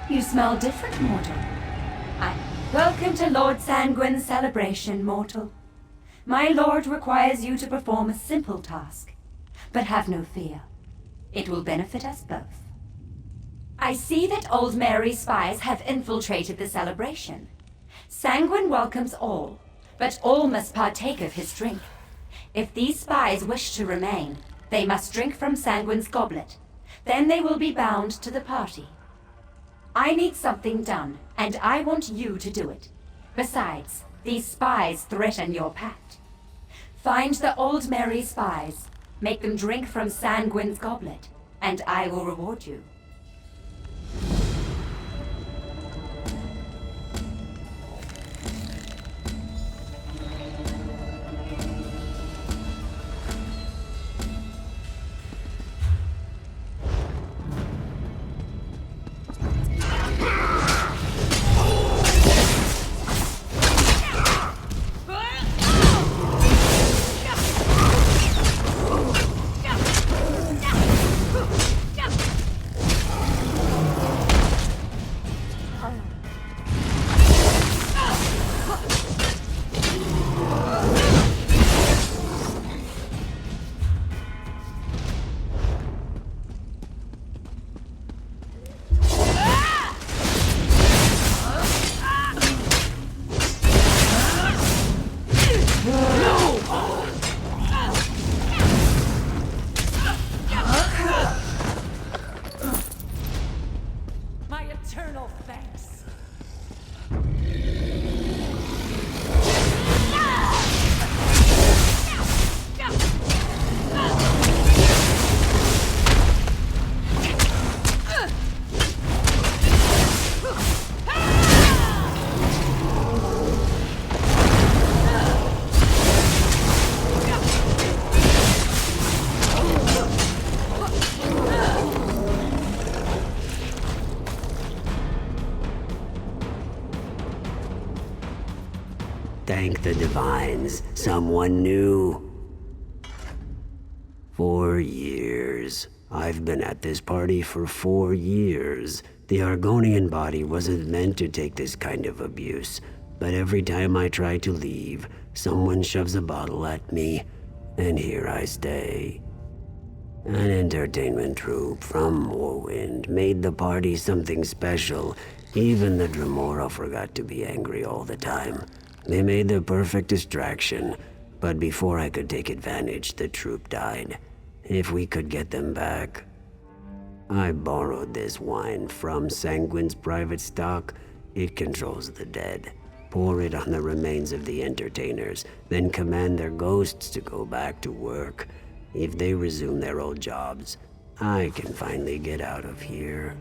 You smell different, mortal. Welcome to Lord Sanguine's celebration, mortal. My lord requires you to perform a simple task. But have no fear. It will benefit us both. I see that Old Mary's spies have infiltrated the celebration. Sanguine welcomes all, but all must partake of his drink. If these spies wish to remain, they must drink from Sanguine's goblet. Then they will be bound to the party. I need something done, and I want you to do it. Besides, these spies threaten your pact. Find the Old Mary spies, make them drink from Sanguine's goblet, and I will reward you. Thank the divines, someone new. 4 years. I've been at this party for 4 years. The Argonian body wasn't meant to take this kind of abuse, but every time I try to leave, someone shoves a bottle at me, and here I stay. An entertainment troupe from Morrowind made the party something special. Even the Dremora forgot to be angry all the time. They made the perfect distraction, but before I could take advantage, the troupe died. If we could get them back. I borrowed this wine from Sanguine's private stock. It controls the dead. Pour it on the remains of the entertainers, then command their ghosts to go back to work. If they resume their old jobs, I can finally get out of here.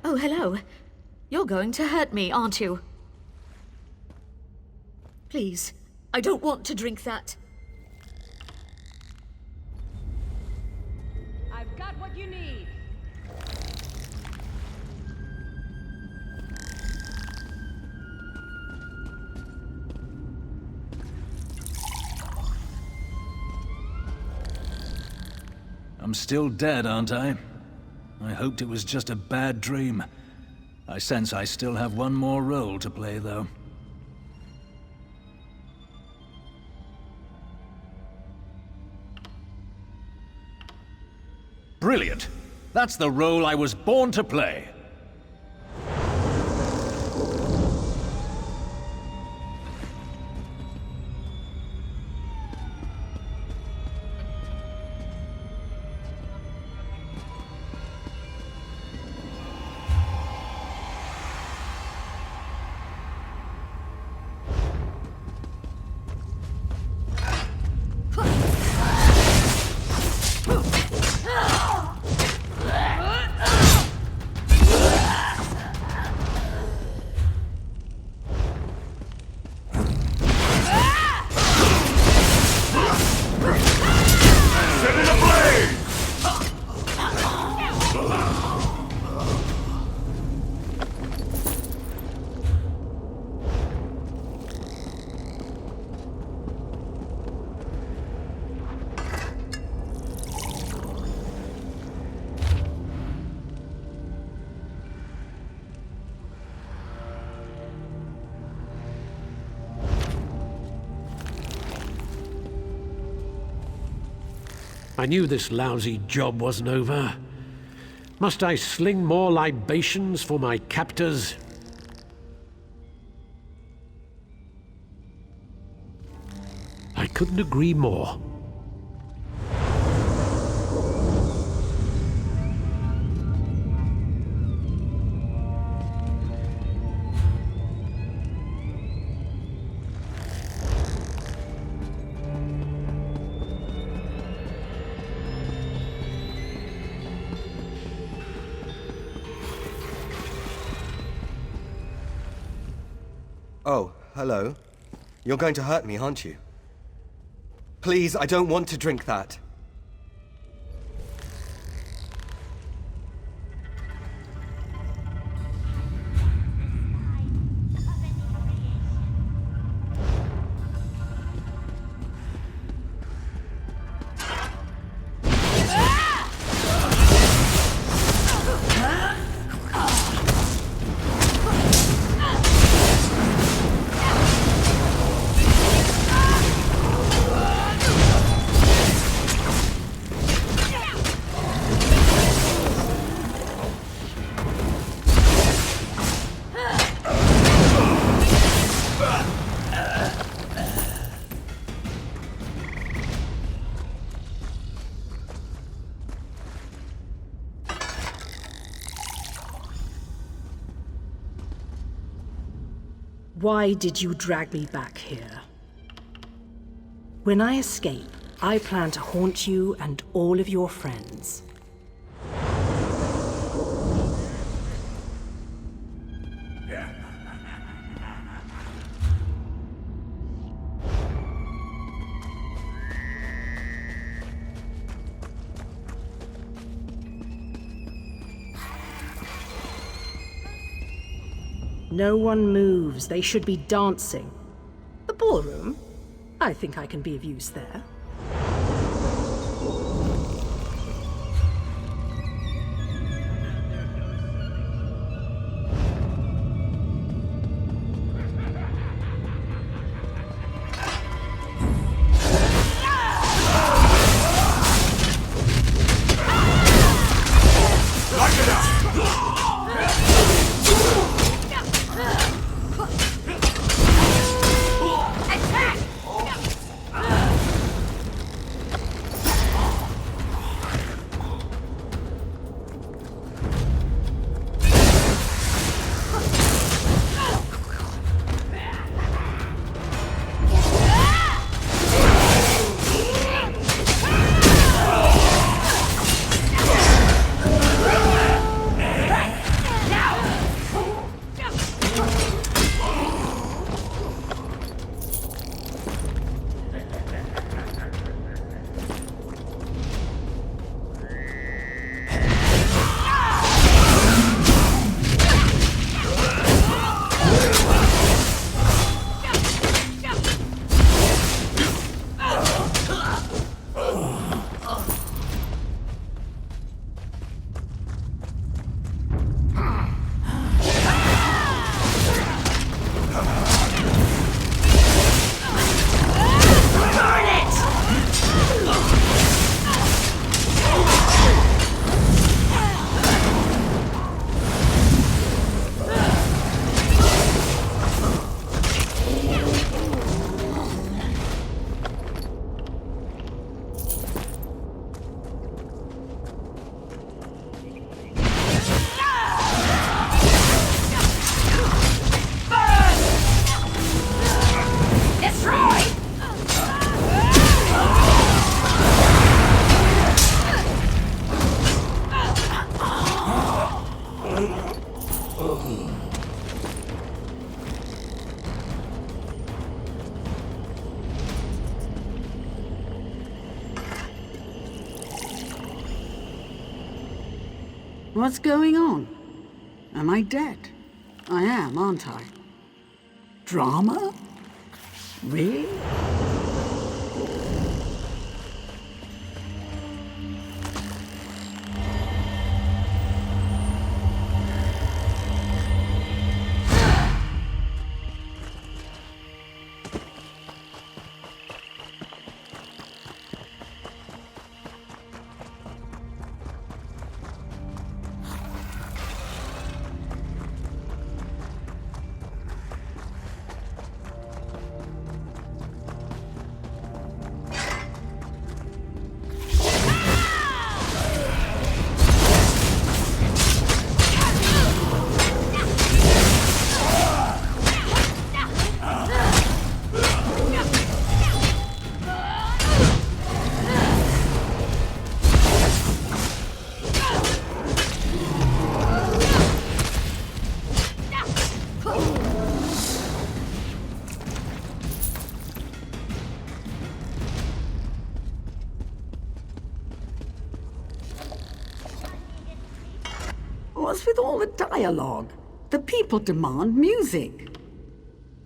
Oh, hello. You're going to hurt me, aren't you? Please, I don't want to drink that. I've got what you need. I'm still dead, aren't I? I hoped it was just a bad dream. I sense I still have one more role to play, though. Brilliant. That's the role I was born to play. I knew this lousy job wasn't over. Must I sling more libations for my captors? I couldn't agree more. Oh, hello. You're going to hurt me, aren't you? Please, I don't want to drink that. Why did you drag me back here? When I escape, I plan to haunt you and all of your friends. No one moves. They should be dancing. The ballroom? I think I can be of use there. What's going on? Am I dead? I am, aren't I? Drama? Really? What's with all the dialogue? The people demand music.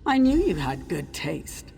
I knew you had good taste.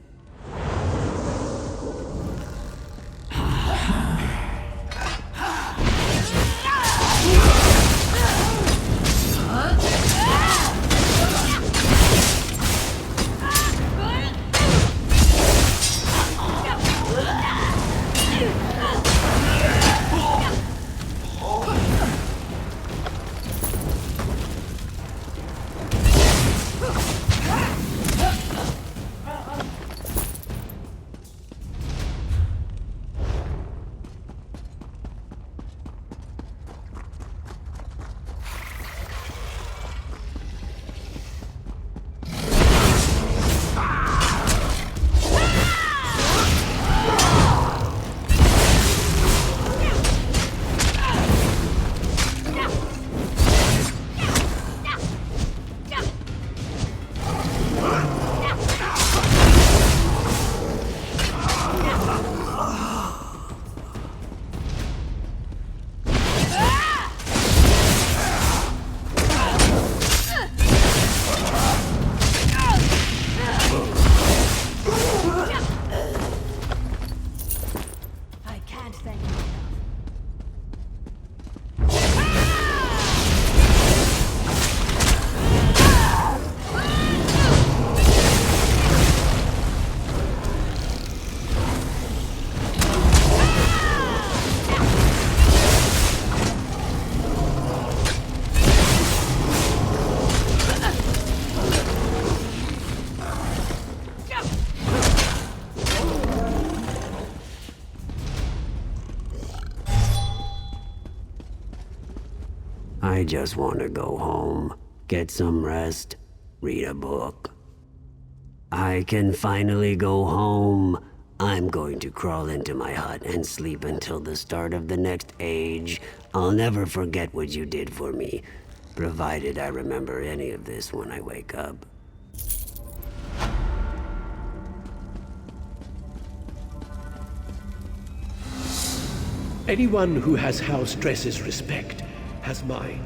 I just want to go home, get some rest, read a book. I can finally go home. I'm going to crawl into my hut and sleep until the start of the next age. I'll never forget what you did for me, provided I remember any of this when I wake up. Anyone who has house dresses respect has mine.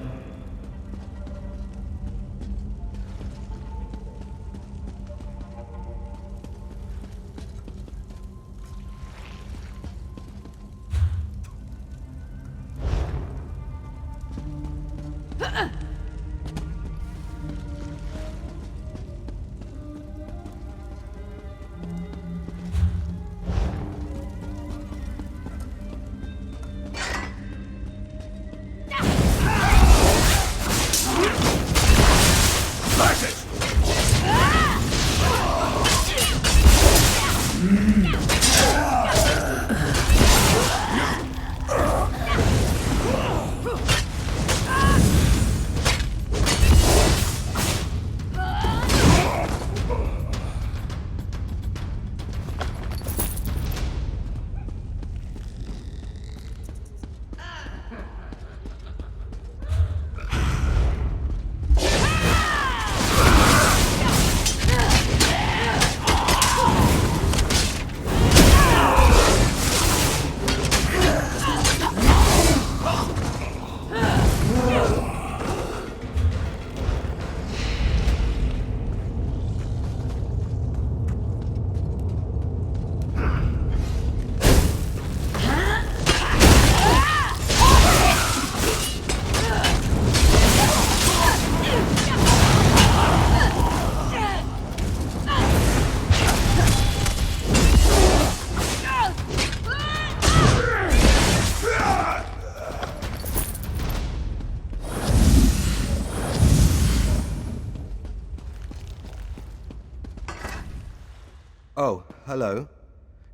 Oh, hello.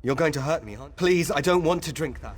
You're going to hurt me, huh? Please, I don't want to drink that.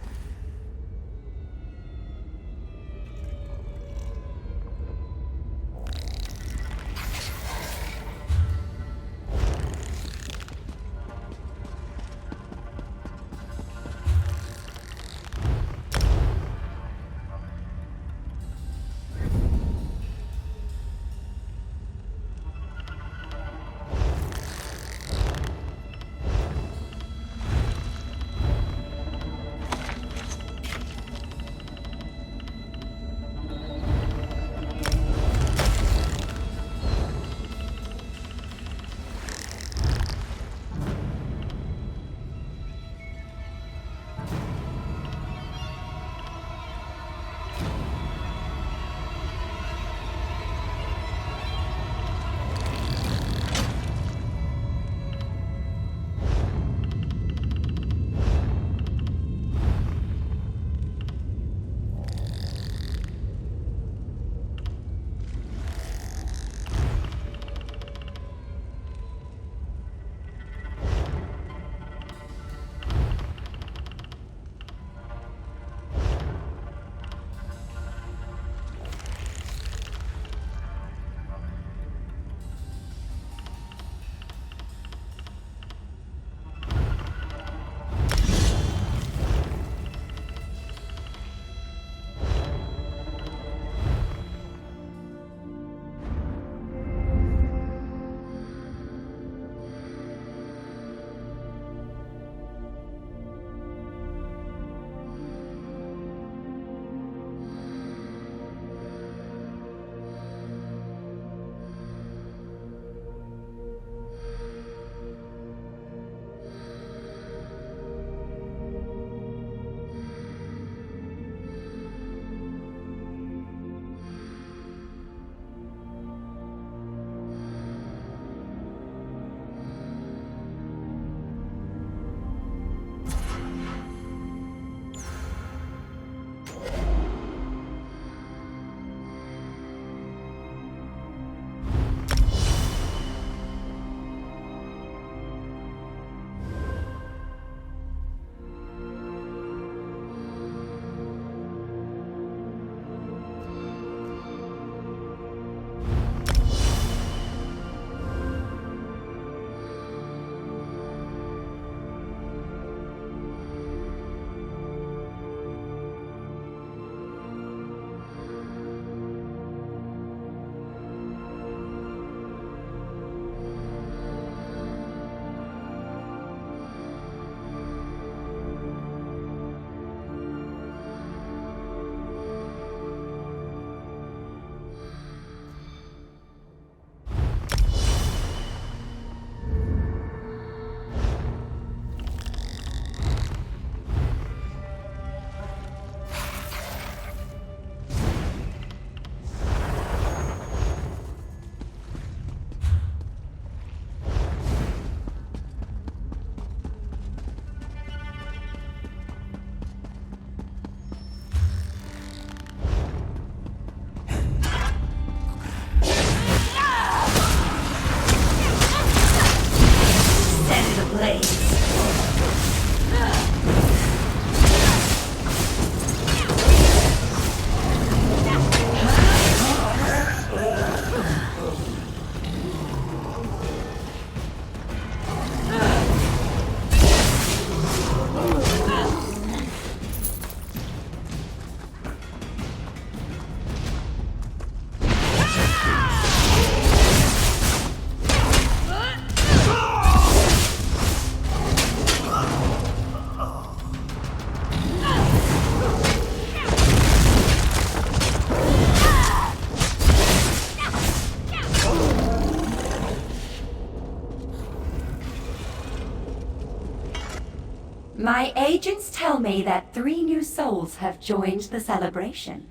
My agents tell me that 3 new souls have joined the celebration.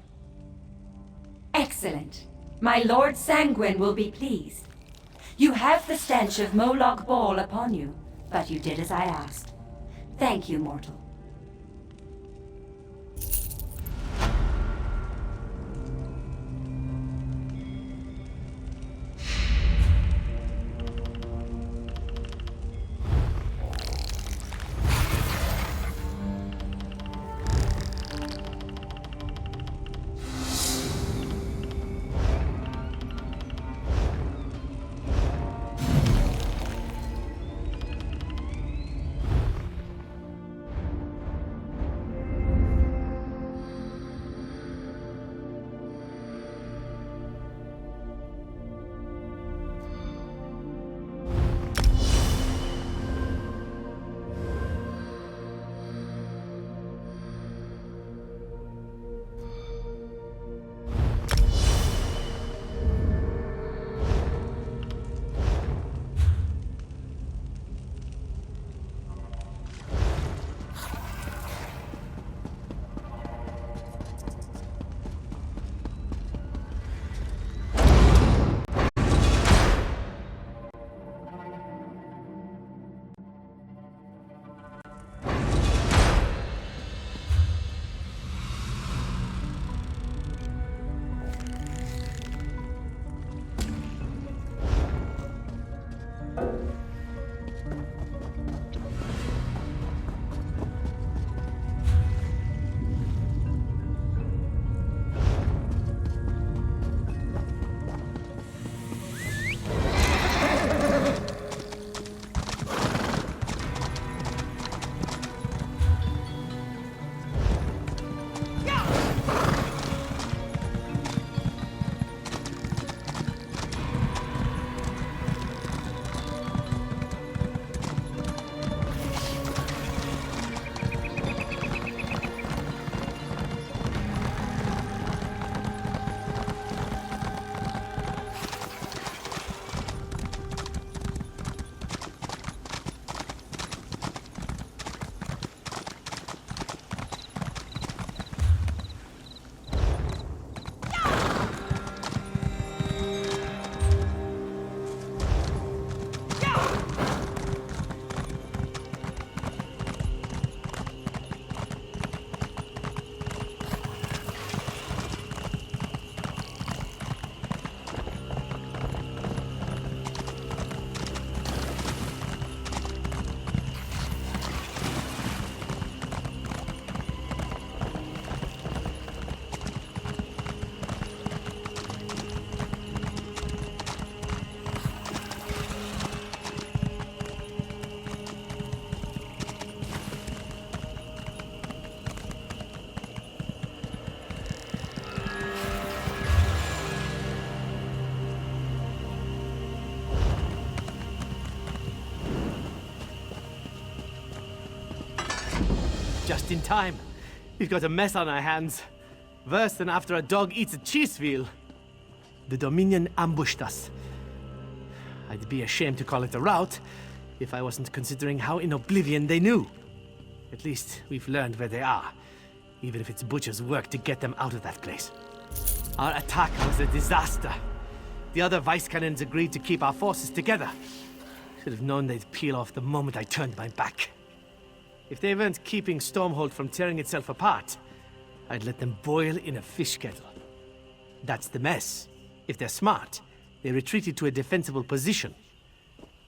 Excellent. My Lord Sanguine will be pleased. You have the stench of Moloch Ball upon you, but you did as I asked. Thank you, mortal. Just in time. We've got a mess on our hands. Worse than after a dog eats a cheese wheel. The Dominion ambushed us. I'd be ashamed to call it a rout if I wasn't considering how in oblivion they knew. At least we've learned where they are, even if it's Butcher's work to get them out of that place. Our attack was a disaster. The other vice cannons agreed to keep our forces together. Should have known they'd peel off the moment I turned my back. If they weren't keeping Stormhold from tearing itself apart, I'd let them boil in a fish kettle. That's the mess. If they're smart, they retreated to a defensible position.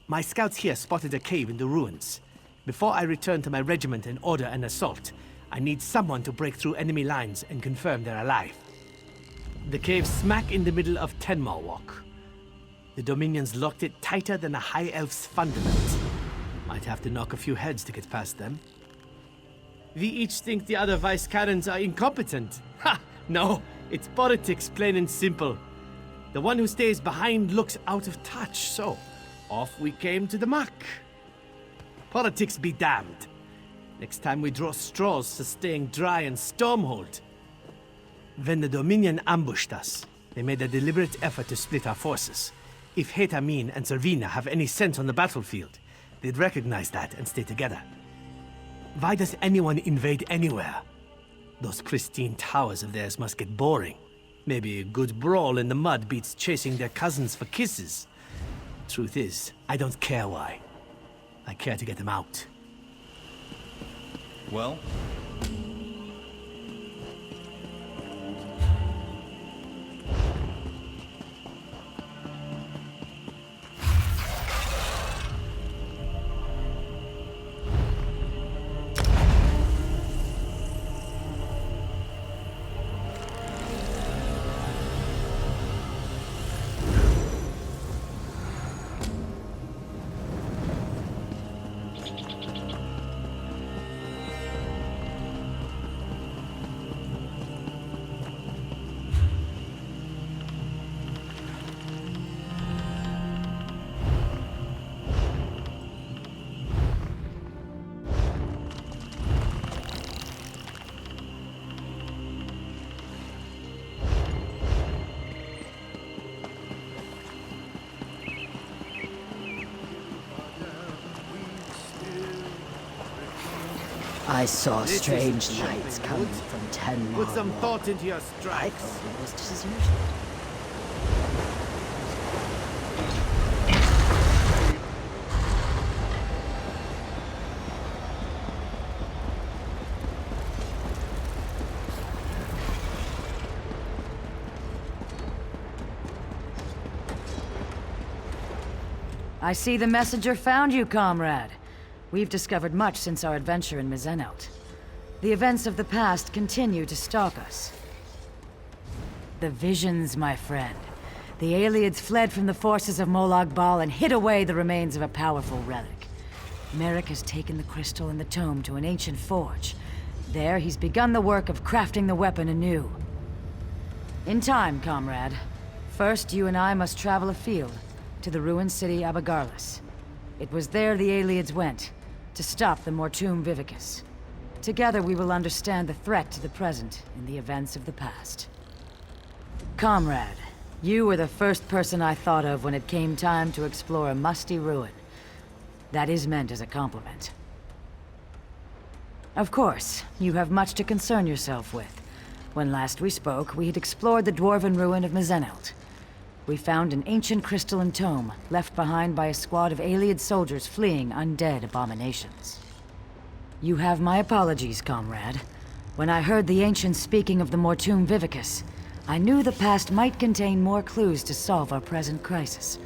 My scouts here spotted a cave in the ruins. Before I return to my regiment and order an assault, I need someone to break through enemy lines and confirm they're alive. The cave's smack in the middle of Tenmar Walk. The Dominions locked it tighter than a High Elf's fundament. Might have to knock a few heads to get past them. We each think the other vice cannons are incompetent. Ha! No, it's politics, plain and simple. The one who stays behind looks out of touch, so off we came to the muck. Politics be damned. Next time we draw straws for staying dry and Stormhold. When the Dominion ambushed us, they made a deliberate effort to split our forces. If Hetamin and Servina have any sense on the battlefield, they'd recognize that and stay together. Why does anyone invade anywhere? Those pristine towers of theirs must get boring. Maybe a good brawl in the mud beats chasing their cousins for kisses. Truth is, I don't care why. I care to get them out. Well? I saw strange lights coming from Tenmar. Put some thought into your I strikes. thought it was just as usual. I see the messenger found you, comrade. We've discovered much since our adventure in Mizenelt. The events of the past continue to stalk us. The visions, my friend. The Ayleids fled from the forces of Molag Bal and hid away the remains of a powerful relic. Merrick has taken the crystal and the tome to an ancient forge. There, he's begun the work of crafting the weapon anew. In time, comrade. First, you and I must travel afield, to the ruined city Abagarlis. It was there the Ayleids went, to stop the Mortum Vivicus. Together we will understand the threat to the present and the events of the past. Comrade, you were the first person I thought of when it came time to explore a musty ruin. That is meant as a compliment. Of course, you have much to concern yourself with. When last we spoke, we had explored the dwarven ruin of Mizenelt. We found an ancient crystalline tome, left behind by a squad of Ayleid soldiers fleeing undead abominations. You have my apologies, comrade. When I heard the ancients speaking of the Mortum Vivicus, I knew the past might contain more clues to solve our present crisis.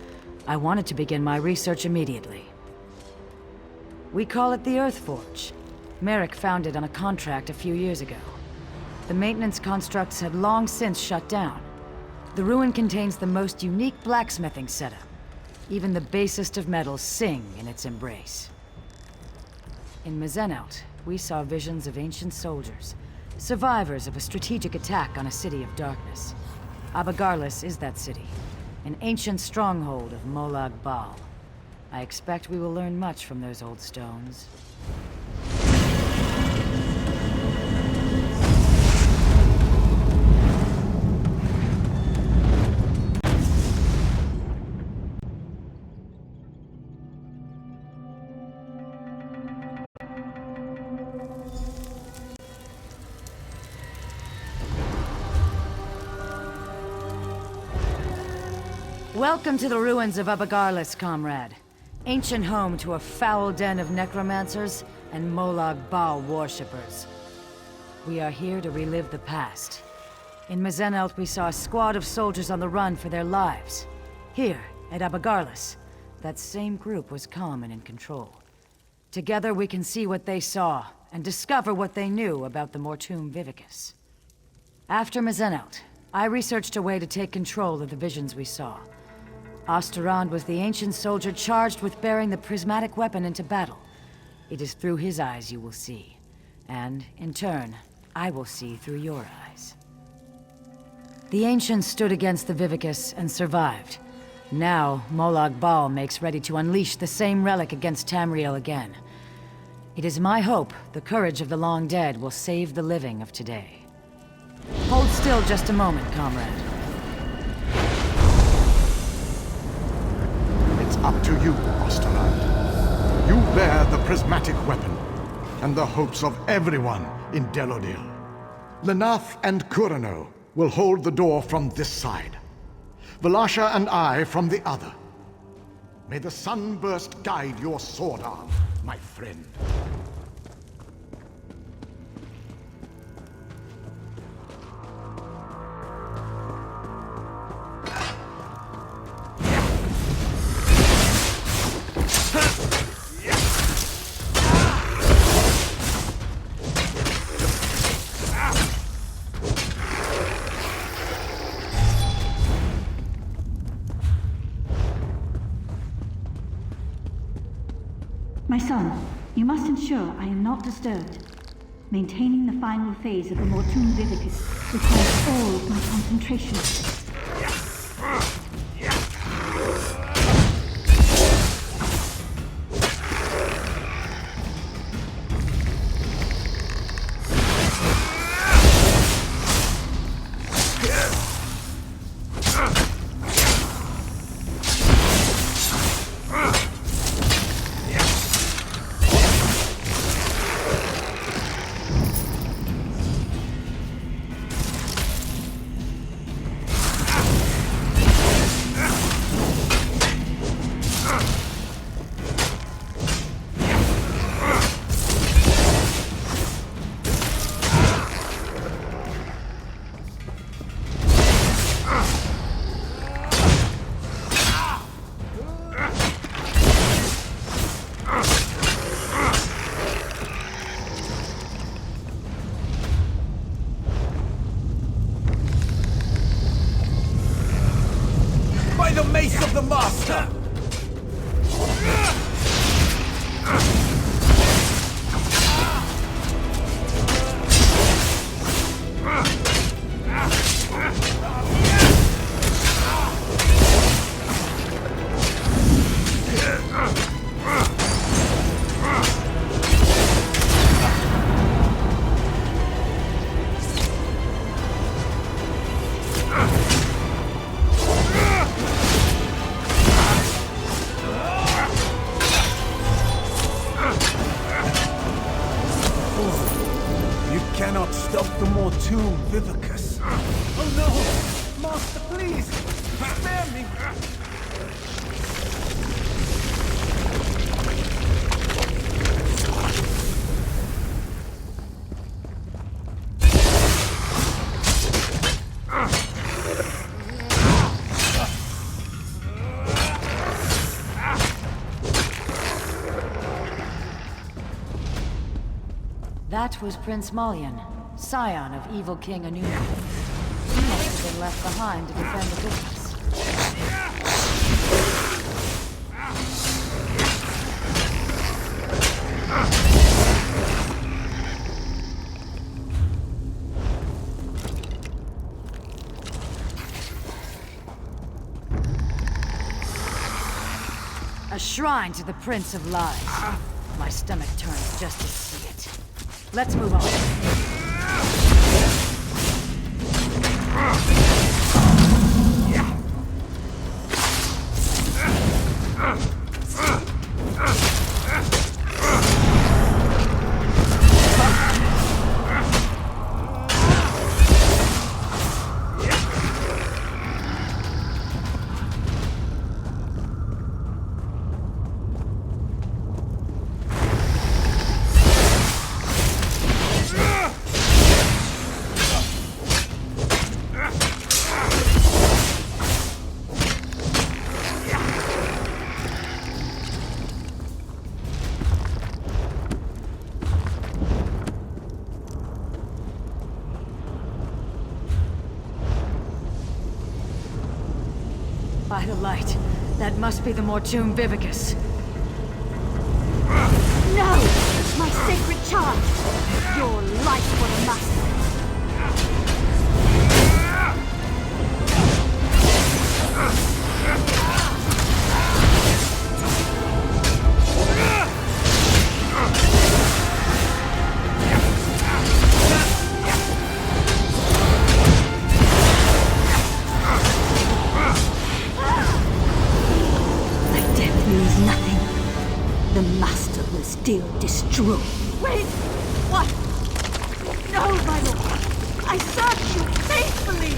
I wanted to begin my research immediately. We call it the Earthforge. Merrick found it on a contract a few years ago. The maintenance constructs had long since shut down. The ruin contains the most unique blacksmithing setup. Even the basest of metals sing in its embrace. In Mizenelt, we saw visions of ancient soldiers, survivors of a strategic attack on a city of darkness. Abagarlis is that city, an ancient stronghold of Molag Bal. I expect we will learn much from those old stones. Welcome to the ruins of Abagarlis, comrade. Ancient home to a foul den of necromancers and Molag Bal worshippers. We are here to relive the past. In Mazenelt, we saw a squad of soldiers on the run for their lives. Here, at Abagarlis, that same group was calm and in control. Together we can see what they saw, and discover what they knew about the Mortum Vivicus. After Mazenelt, I researched a way to take control of the visions we saw. Osterand was the ancient soldier charged with bearing the prismatic weapon into battle. It is through his eyes you will see. And, in turn, I will see through your eyes. The ancients stood against the Vivicus and survived. Now, Molag Bal makes ready to unleash the same relic against Tamriel again. It is my hope the courage of the long dead will save the living of today. Hold still just a moment, comrade. It's up to you, Osterland. You bear the prismatic weapon, and the hopes of everyone in Delodil. Lenath and Kurano will hold the door from this side. Valasha and I from the other. May the sunburst guide your sword arm, my friend. My son, you must ensure I am not disturbed. Maintaining the final phase of the Mortum Vivicus requires all of my concentration. The mace of the master! Cannot stop the Mortum Vivicus. Oh no! Master, please! Spare me! That was Prince Malian, scion of evil King Anuma. He must have been left behind to defend the business. A shrine to the Prince of Lies. My stomach turns just to see it. Let's move on. By the light, that must be the Mortoon Vivicus. No! My sacred charge! Your life for the Master! Still destroy. Wait! What? No, my lord! I served you faithfully!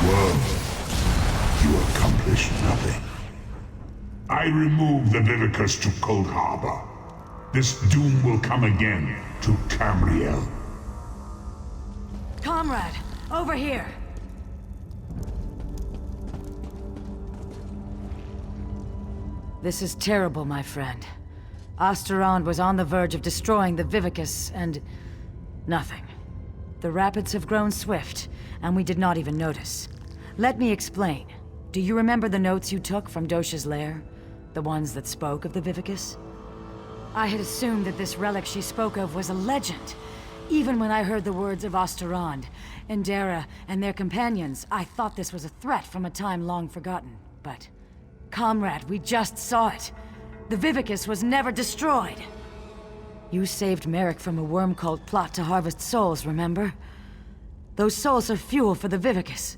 Well, you accomplished nothing. I removed the Vivicus to Cold Harbor. This doom will come again to Tamriel. Comrade! Over here! This is terrible, my friend. Osterond was on the verge of destroying the Vivicus, and... nothing. The rapids have grown swift, and we did not even notice. Let me explain. Do you remember the notes you took from Dosha's lair? The ones that spoke of the Vivicus? I had assumed that this relic she spoke of was a legend. Even when I heard the words of Osterond, Endera, and their companions, I thought this was a threat from a time long forgotten. But, comrade, we just saw it. The Vivicus was never destroyed. You saved Merrick from a worm cult plot to harvest souls, remember? Those souls are fuel for the Vivicus.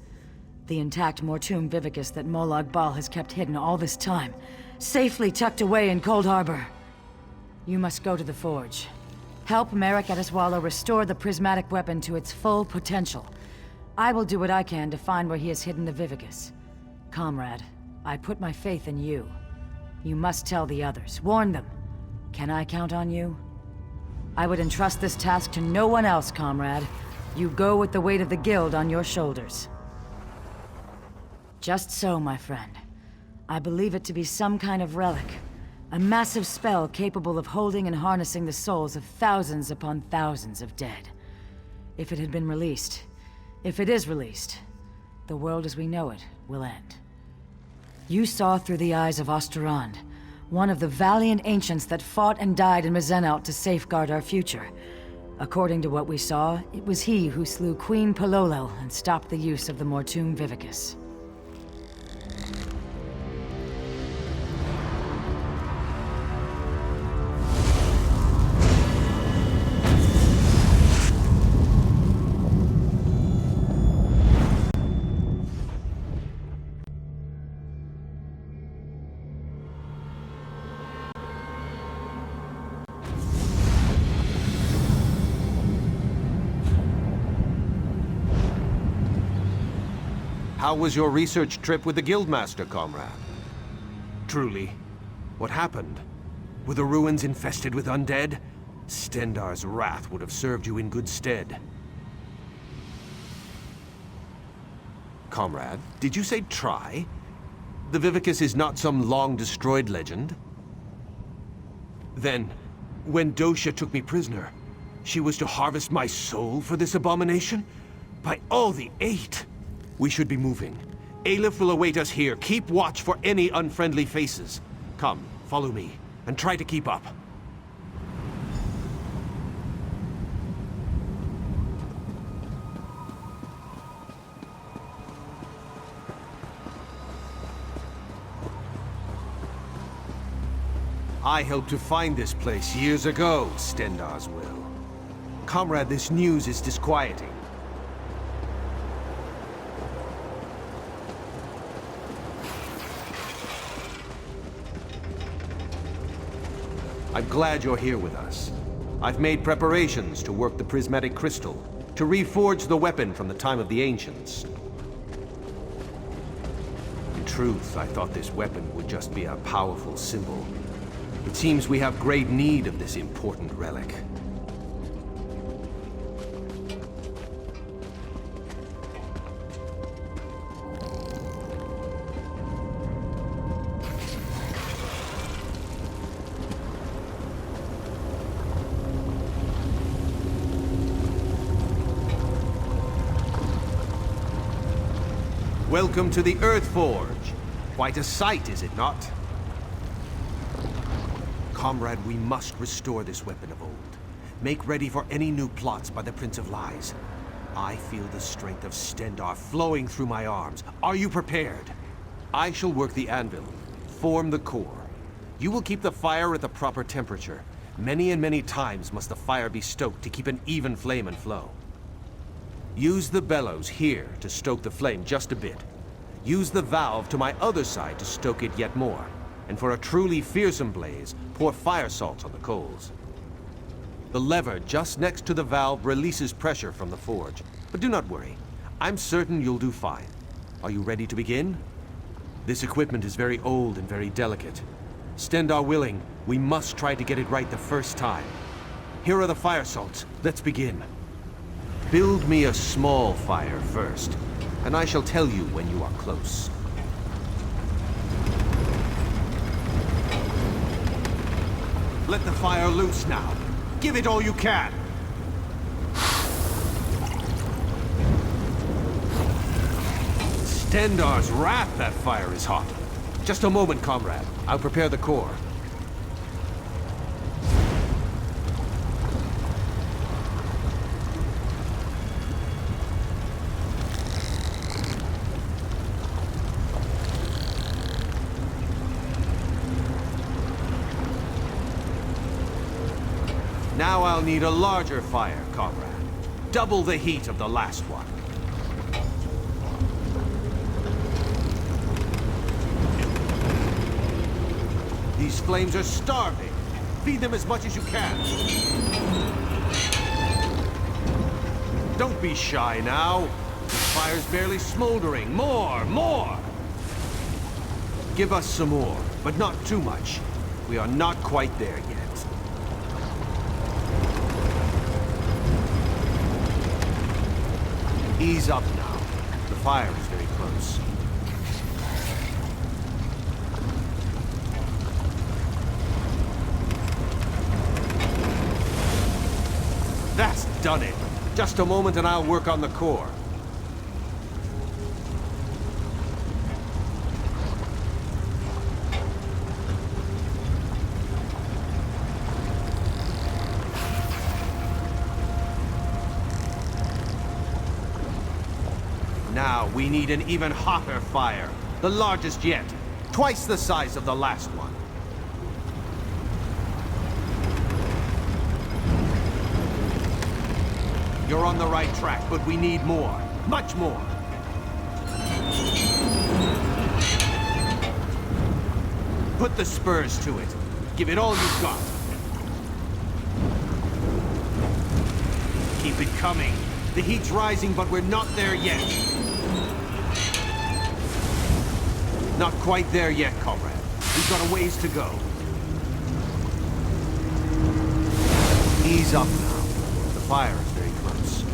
The intact Mortoon Vivicus that Molag Bal has kept hidden all this time, safely tucked away in Cold Harbor. You must go to the Forge. Help Merrick Adeswalo restore the prismatic weapon to its full potential. I will do what I can to find where he has hidden the Vivicus. Comrade, I put my faith in you. You must tell the others. Warn them. Can I count on you? I would entrust this task to no one else, comrade. You go with the weight of the Guild on your shoulders. Just so, my friend. I believe it to be some kind of relic. A massive spell capable of holding and harnessing the souls of thousands upon thousands of dead. If it had been released, if it is released, the world as we know it will end. You saw through the eyes of Osterond, one of the valiant ancients that fought and died in Mezenalt to safeguard our future. According to what we saw, it was he who slew Queen Palolel and stopped the use of the Mortoon Vivicus. How was your research trip with the Guildmaster, comrade? Truly, what happened? Were the ruins infested with undead? Stendar's wrath would have served you in good stead. Comrade, did you say try? The Vivicus is not some long-destroyed legend? Then, when Dosha took me prisoner, she was to harvest my soul for this abomination? By all the eight! We should be moving. Aleph will await us here. Keep watch for any unfriendly faces. Come, follow me, and try to keep up. I helped to find this place years ago, Stendar's will. Comrade, this news is disquieting. I'm glad you're here with us. I've made preparations to work the prismatic crystal, to reforge the weapon from the time of the ancients. In truth, I thought this weapon would just be a powerful symbol. It seems we have great need of this important relic. Welcome to the Earth Forge. Quite a sight, is it not? Comrade, we must restore this weapon of old. Make ready for any new plots by the Prince of Lies. I feel the strength of Stendarr flowing through my arms. Are you prepared? I shall work the anvil, form the core. You will keep the fire at the proper temperature. Many and many times must the fire be stoked to keep an even flame and flow. Use the bellows here to stoke the flame just a bit. Use the valve to my other side to stoke it yet more. And for a truly fearsome blaze, pour fire salt on the coals. The lever just next to the valve releases pressure from the forge. But do not worry. I'm certain you'll do fine. Are you ready to begin? This equipment is very old and very delicate. Stendarr willing, we must try to get it right the first time. Here are the fire salts. Let's begin. Build me a small fire first, and I shall tell you when you are close. Let the fire loose now. Give it all you can. Stendarr's wrath, that fire is hot. Just a moment, comrade. I'll prepare the core. Now I'll need a larger fire, comrade. Double the heat of the last one. These flames are starving. Feed them as much as you can. Don't be shy now. The fire's barely smoldering. More, more! Give us some more, but not too much. We are not quite there yet. Ease up now. The fire is very close. That's done it. Just a moment and I'll work on the core. Now we need an even hotter fire. The largest yet. Twice the size of the last one. You're on the right track, but we need more. Much more. Put the spurs to it. Give it all you've got. Keep it coming. The heat's rising, but we're not there yet. Not quite there yet, comrade. We've got a ways to go. Ease up now. The fire is very close.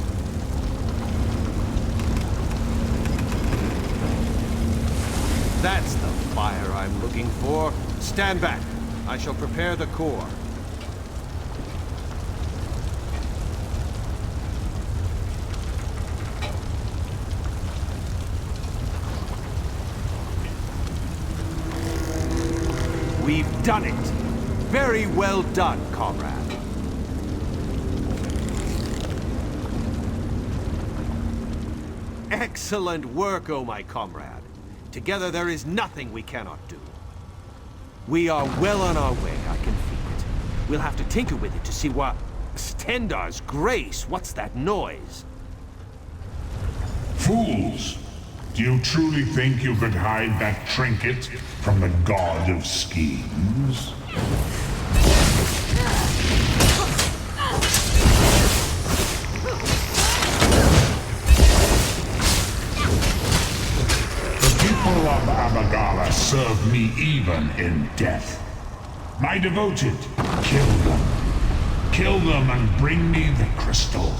That's the fire I'm looking for. Stand back. I shall prepare the core. We've done it! Very well done, comrade. Excellent work, oh my comrade. Together there is nothing we cannot do. We are well on our way, I can feel it. We'll have to tinker with it to see what... Stendarr's grace, what's that noise? Fools! Do you truly think you could hide that trinket from the god of schemes? The people of Abagala serve me even in death. My devoted, kill them. Kill them and bring me the crystal.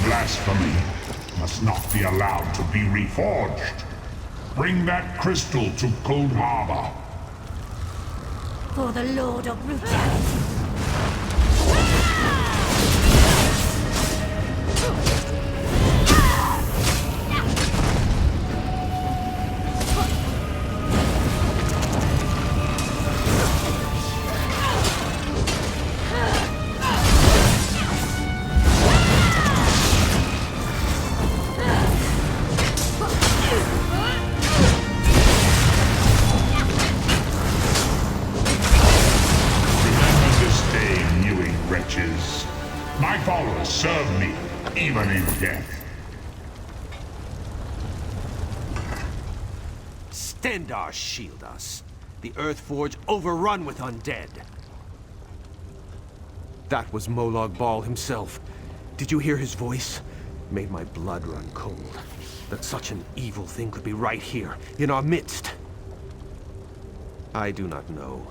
Blasphemy must not be allowed to be reforged. Bring that crystal to Cold Harbor. For the Lord of Brutality. My followers serve me, even in death. Stendar shield us. The Earthforge overrun with undead. That was Molag Bal himself. Did you hear his voice? Made my blood run cold. That such an evil thing could be right here, in our midst. I do not know.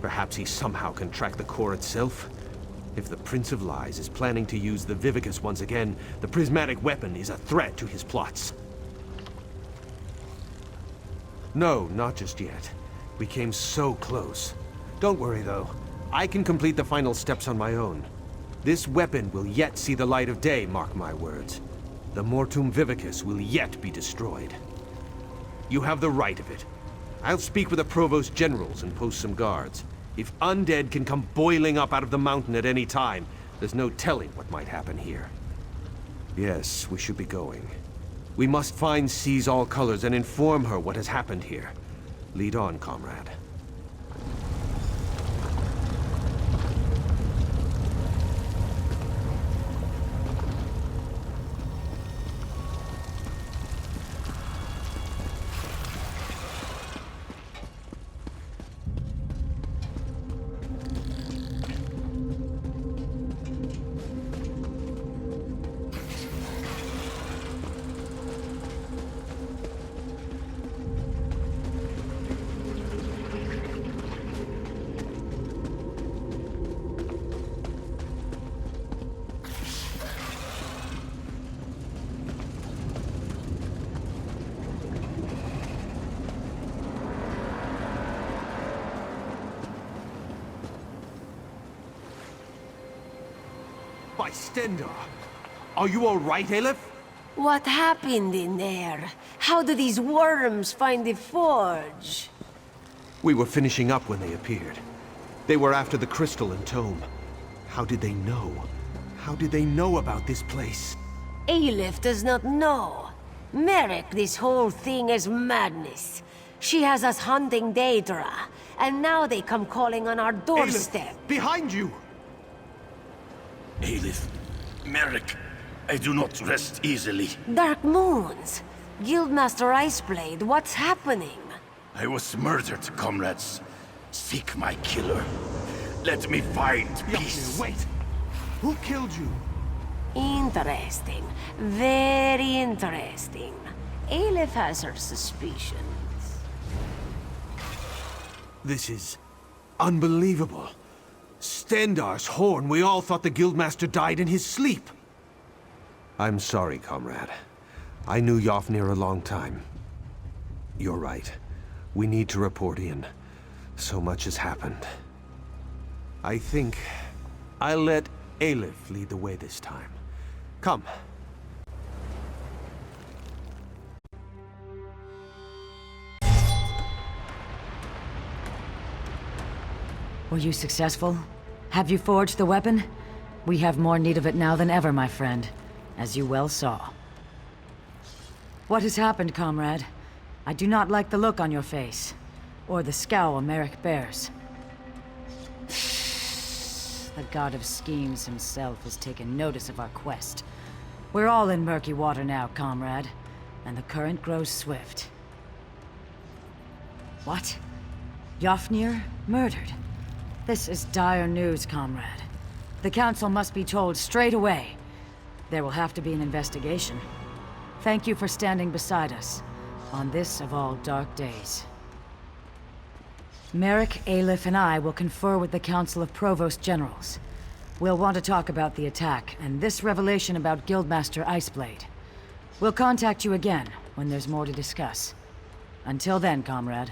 Perhaps he somehow can track the core itself? If the Prince of Lies is planning to use the Vivicus once again, the prismatic weapon is a threat to his plots. No, not just yet. We came so close. Don't worry, though. I can complete the final steps on my own. This weapon will yet see the light of day, mark my words. The Mortum Vivicus will yet be destroyed. You have the right of it. I'll speak with the Provost Generals and post some guards. If undead can come boiling up out of the mountain at any time, there's no telling what might happen here. Yes, we should be going. We must find Seize All Colors and inform her what has happened here. Lead on, comrade. By Stendar! Are you all right, Aleph? What happened in there? How did these worms find the forge? We were finishing up when they appeared. They were after the crystal and tome. How did they know? How did they know about this place? Aleph does not know. Merrick, this whole thing is madness. She has us hunting Daedra, and now they come calling on our doorstep. Aleph, behind you! Aleph, Merrick, I do not rest easily. Dark Moons! Guildmaster Iceblade, what's happening? I was murdered, comrades. Seek my killer. Let me find peace. Wait! Who killed you? Interesting. Very interesting. Aleph has her suspicions. This is unbelievable. Stendar's horn. We all thought the Guildmaster died in his sleep. I'm sorry, comrade. I knew Yofnir a long time. You're right. We need to report in. So much has happened. I think I'll let Aleph lead the way this time. Come. Were you successful? Have you forged the weapon? We have more need of it now than ever, my friend, as you well saw. What has happened, comrade? I do not like the look on your face, or the scowl Merrick bears. The god of schemes himself has taken notice of our quest. We're all in murky water now, comrade, and the current grows swift. What? Yofnir murdered? This is dire news, comrade. The Council must be told straight away. There will have to be an investigation. Thank you for standing beside us on this of all dark days. Merrick, Aleph, and I will confer with the Council of Provost Generals. We'll want to talk about the attack and this revelation about Guildmaster Iceblade. We'll contact you again when there's more to discuss. Until then, comrade.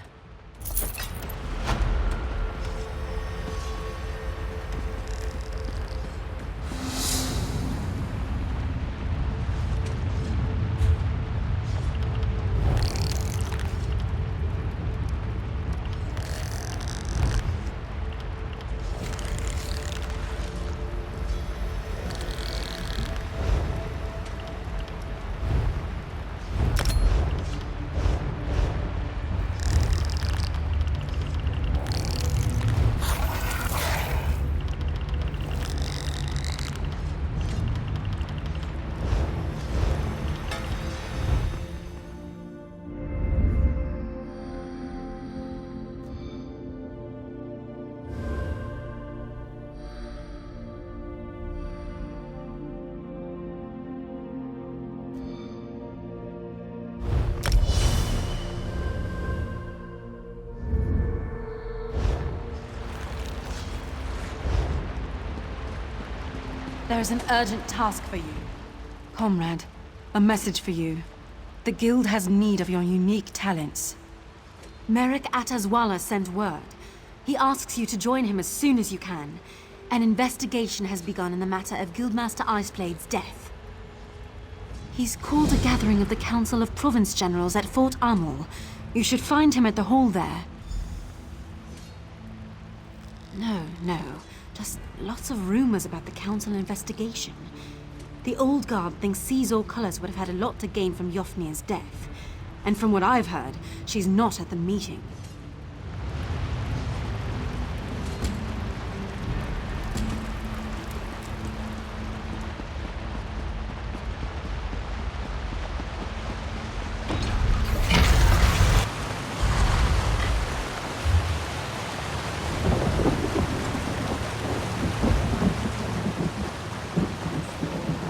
There is an urgent task for you. Comrade, a message for you. The Guild has need of your unique talents. Merrick Atazwala sent word. He asks you to join him as soon as you can. An investigation has begun in the matter of Guildmaster Iceblade's death. He's called a gathering of the Council of Province Generals at Fort Amul. You should find him at the hall there. No. Just lots of rumors about the Council investigation. The Old Guard thinks Caesar Cullis would have had a lot to gain from Yofnir's death. And from what I've heard, she's not at the meeting.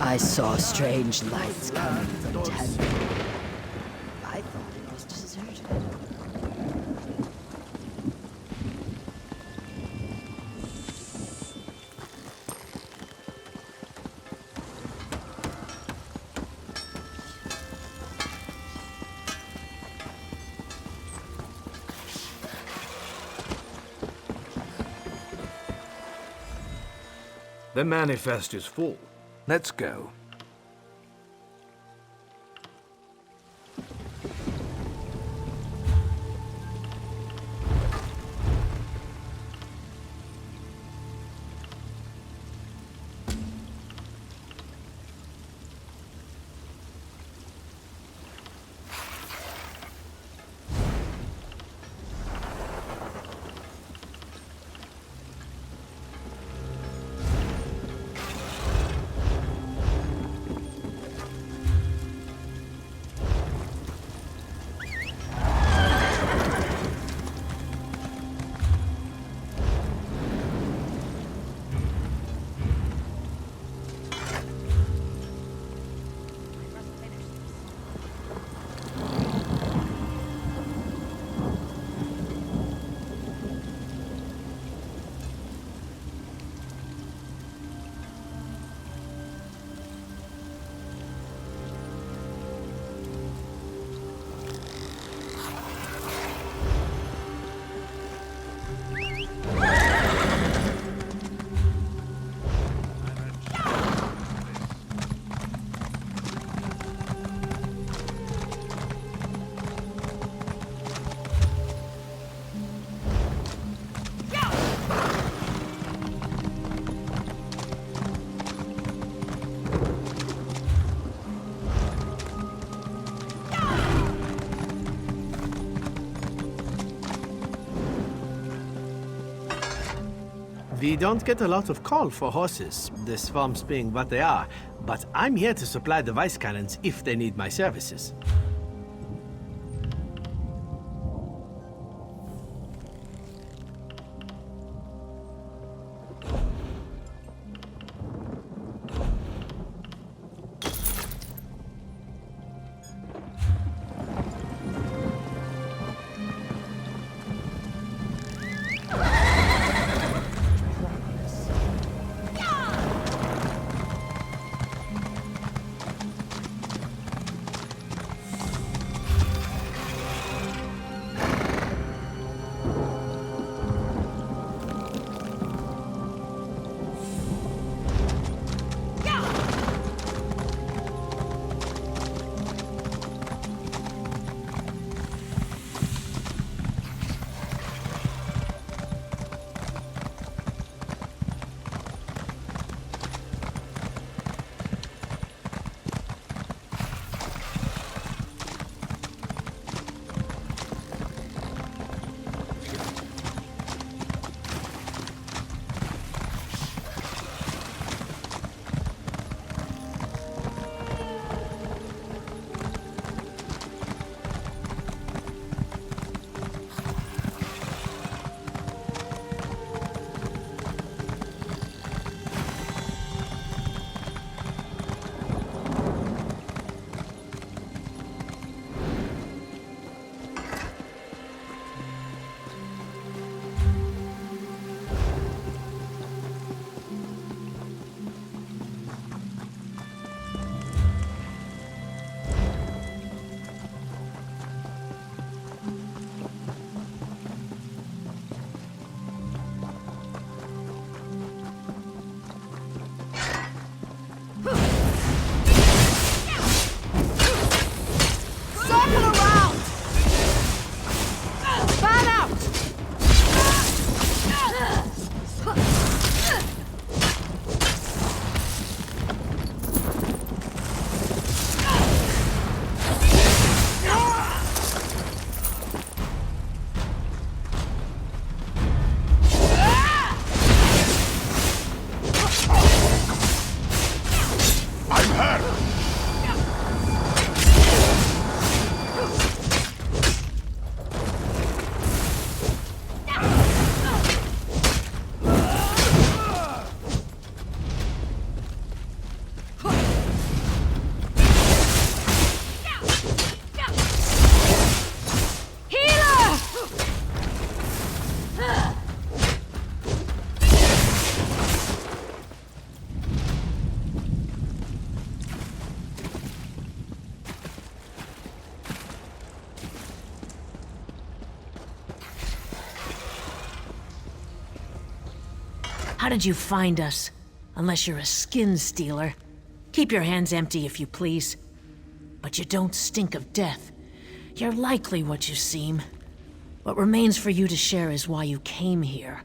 I saw strange lights coming from temple. I thought it was deserted. The manifest is full. Let's go. We don't get a lot of call for horses, the swamps being what they are, but I'm here to supply the vice cannons if they need my services. How did you find us? Unless you're a skin stealer. Keep your hands empty, if you please. But you don't stink of death. You're likely what you seem. What remains for you to share is why you came here.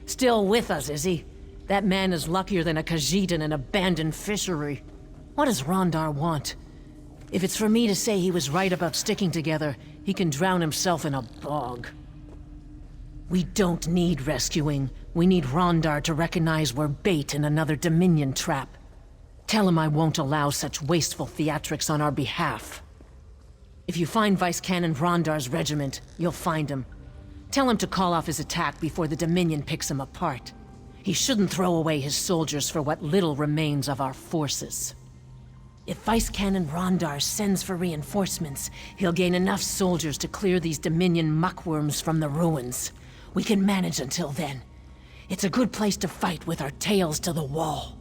Still with us, is he? That man is luckier than a Khajiit in an abandoned fishery. What does Rondar want? If it's for me to say he was right about sticking together, he can drown himself in a bog. We don't need rescuing. We need Rondar to recognize we're bait in another Dominion trap. Tell him I won't allow such wasteful theatrics on our behalf. If you find Vice Canon Rondar's regiment, you'll find him. Tell him to call off his attack before the Dominion picks him apart. He shouldn't throw away his soldiers for what little remains of our forces. If Vice Canon Rondar sends for reinforcements, he'll gain enough soldiers to clear these Dominion muckworms from the ruins. We can manage until then. It's a good place to fight with our tails to the wall.